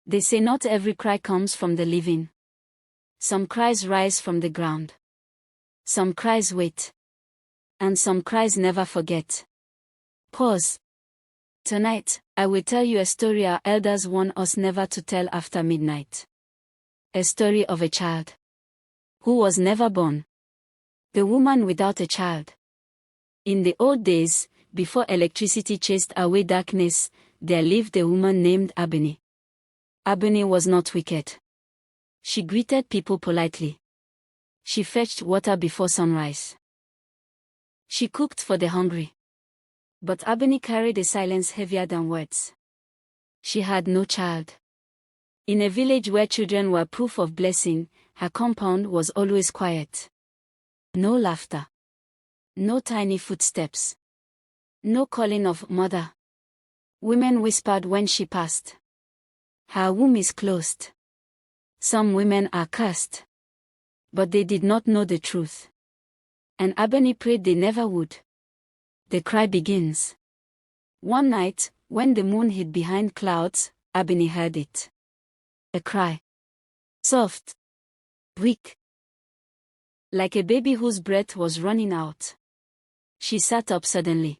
They say not every cry comes from the living. Some cries rise from the ground. Some cries wait. And some cries never forget. Pause. Tonight, I will tell you a story our elders warn us never to tell after midnight. A story of a child who was never born. The woman without a child. In the old days, before electricity chased away darkness, there lived a woman named Ebony. Ebony was not wicked. She greeted people politely. She fetched water before sunrise. She cooked for the hungry. But Ebony carried a silence heavier than words. She had no child. In a village where children were proof of blessing, her compound was always quiet. No laughter. No tiny footsteps. No calling of mother. Women whispered when she passed. Her womb is closed. Some women are cursed. But they did not know the truth. And Ebony prayed they never would. The cry begins. One night, when the moon hid behind clouds, Ebony heard it. A cry. Soft. Weak. Like a baby whose breath was running out. She sat up suddenly.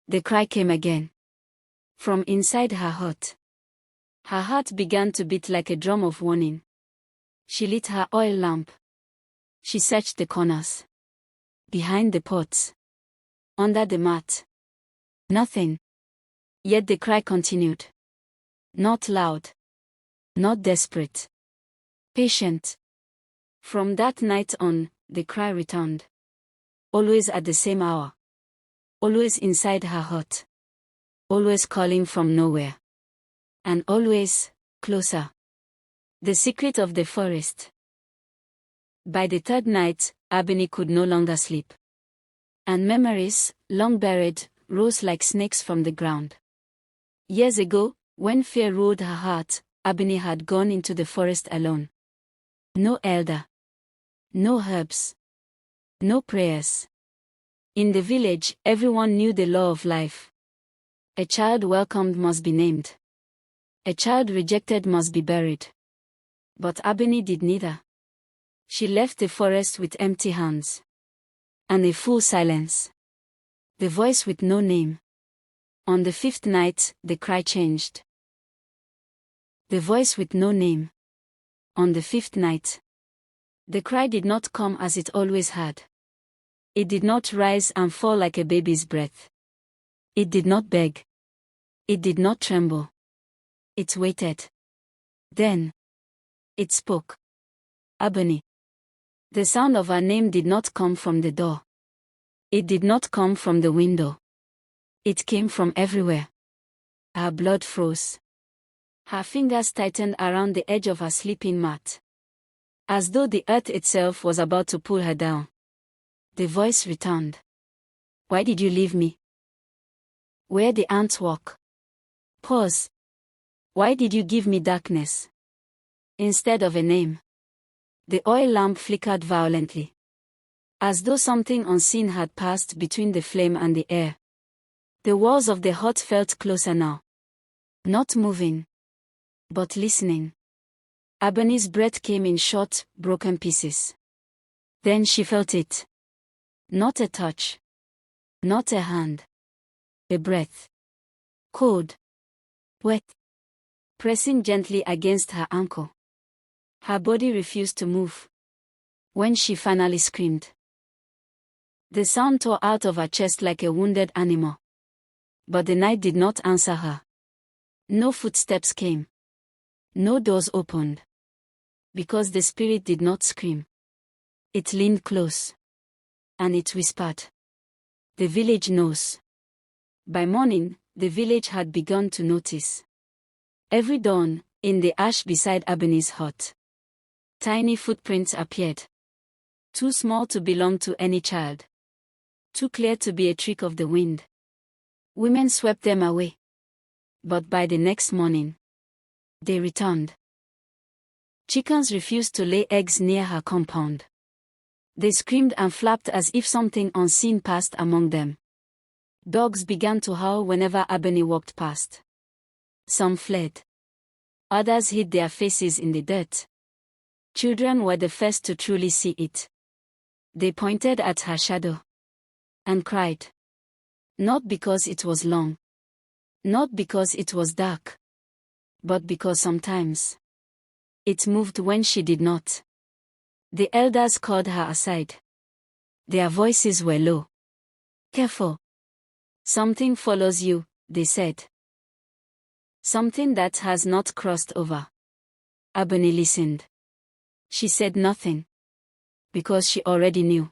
The cry came again. From inside her heart. Her heart began to beat like a drum of warning. She lit her oil lamp. She searched the corners. Behind the pots. Under the mat. Nothing. Yet the cry continued. Not loud. Not desperate. Patient. From that night on, the cry returned. Always at the same hour. Always inside her heart. Always calling from nowhere. And always closer. The secret of the forest. By the third night, Ebony could no longer sleep. And memories, long buried, rose like snakes from the ground. Years ago, when fear ruled her heart, Ebony had gone into the forest alone. No elder. No herbs. No prayers. In the village, everyone knew the law of life. A child welcomed must be named. A child rejected must be buried. But Ebony did neither. She left the forest with empty hands. And a full silence. The voice with no name. On the fifth night, the cry changed. The voice with no name. On the fifth night. The cry did not come as it always had. It did not rise and fall like a baby's breath. It did not beg. It did not tremble. It waited. Then. It spoke. Ebony. The sound of her name did not come from the door. It did not come from the window. It came from everywhere. Her blood froze. Her fingers tightened around the edge of her sleeping mat. As though the earth itself was about to pull her down. The voice returned. Why did you leave me? Where the ants walk. Pause. Why did you give me darkness? Instead of a name. The oil lamp flickered violently. As though something unseen had passed between the flame and the air. The walls of the hut felt closer now. Not moving. But listening. Ebony's breath came in short, broken pieces. Then she felt it. Not a touch. Not a hand. A breath. Cold. Wet. Pressing gently against her ankle. Her body refused to move. When she finally screamed. The sound tore out of her chest like a wounded animal. But the night did not answer her. No footsteps came. No doors opened. Because the spirit did not scream. It leaned close. And it whispered. The village knows. By morning, the village had begun to notice. Every dawn, in the ash beside Ebony's hut. Tiny footprints appeared. Too small to belong to any child. Too clear to be a trick of the wind. Women swept them away. But by the next morning, they returned. Chickens refused to lay eggs near her compound. They screamed and flapped as if something unseen passed among them. Dogs began to howl whenever Ebony walked past. Some fled. Others hid their faces in the dirt. Children were the first to truly see it. They pointed at her shadow and cried. Not because it was long. Not because it was dark. But because sometimes it moved when she did not. The elders called her aside. Their voices were low. Careful. Something follows you, they said. Something that has not crossed over. Ebony listened. She said nothing. Because she already knew.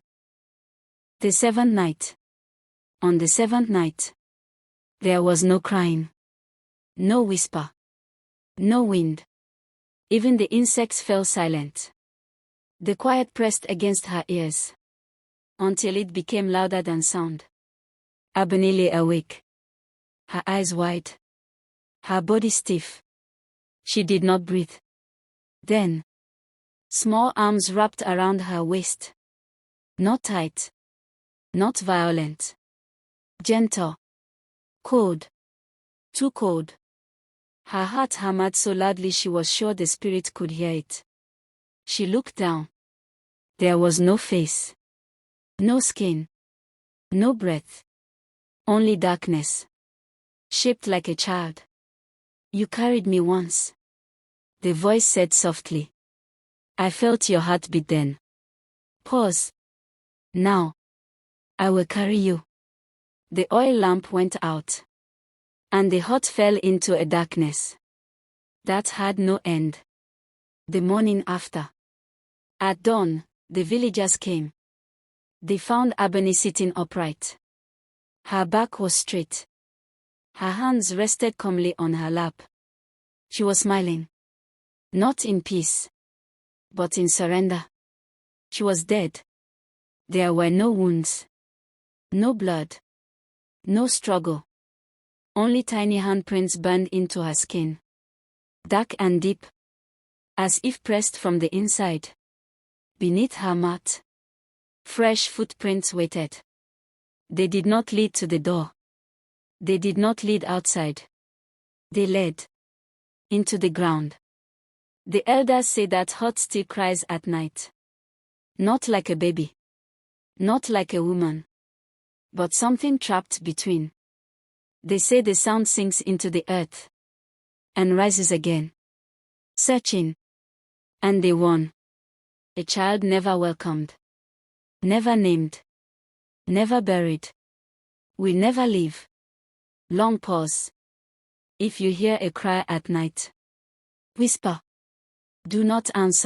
The seventh night. On the seventh night. There was no crying. No whisper. No wind. Even the insects fell silent. The quiet pressed against her ears. Until it became louder than sound. Ebony lay awake. Her eyes wide. Her body stiff. She did not breathe. Then, small arms wrapped around her waist. Not tight. Not violent. Gentle. Cold. Too cold. Her heart hammered so loudly she was sure the spirit could hear it. She looked down. There was no face. No skin. No breath. Only darkness. Shaped like a child. You carried me once. The voice said softly. I felt your heartbeat then. Pause. Now. I will carry you. The oil lamp went out. And the hut fell into a darkness that had no end. The morning after. At dawn, the villagers came. They found Ebony sitting upright. Her back was straight. Her hands rested calmly on her lap. She was smiling. Not in peace. But in surrender. She was dead. There were no wounds. No blood. No struggle. Only tiny handprints burned into her skin. Dark and deep. As if pressed from the inside. Beneath her mat. Fresh footprints waited. They did not lead to the door. They did not lead outside. They led into the ground. The elders say that hut still cries at night. Not like a baby. Not like a woman. But something trapped between. They say the sound sinks into the earth. And rises again. Searching. And they won. A child never welcomed. Never named. Never buried. Will never leave. Long pause. If you hear a cry at night. Whisper. Do not answer.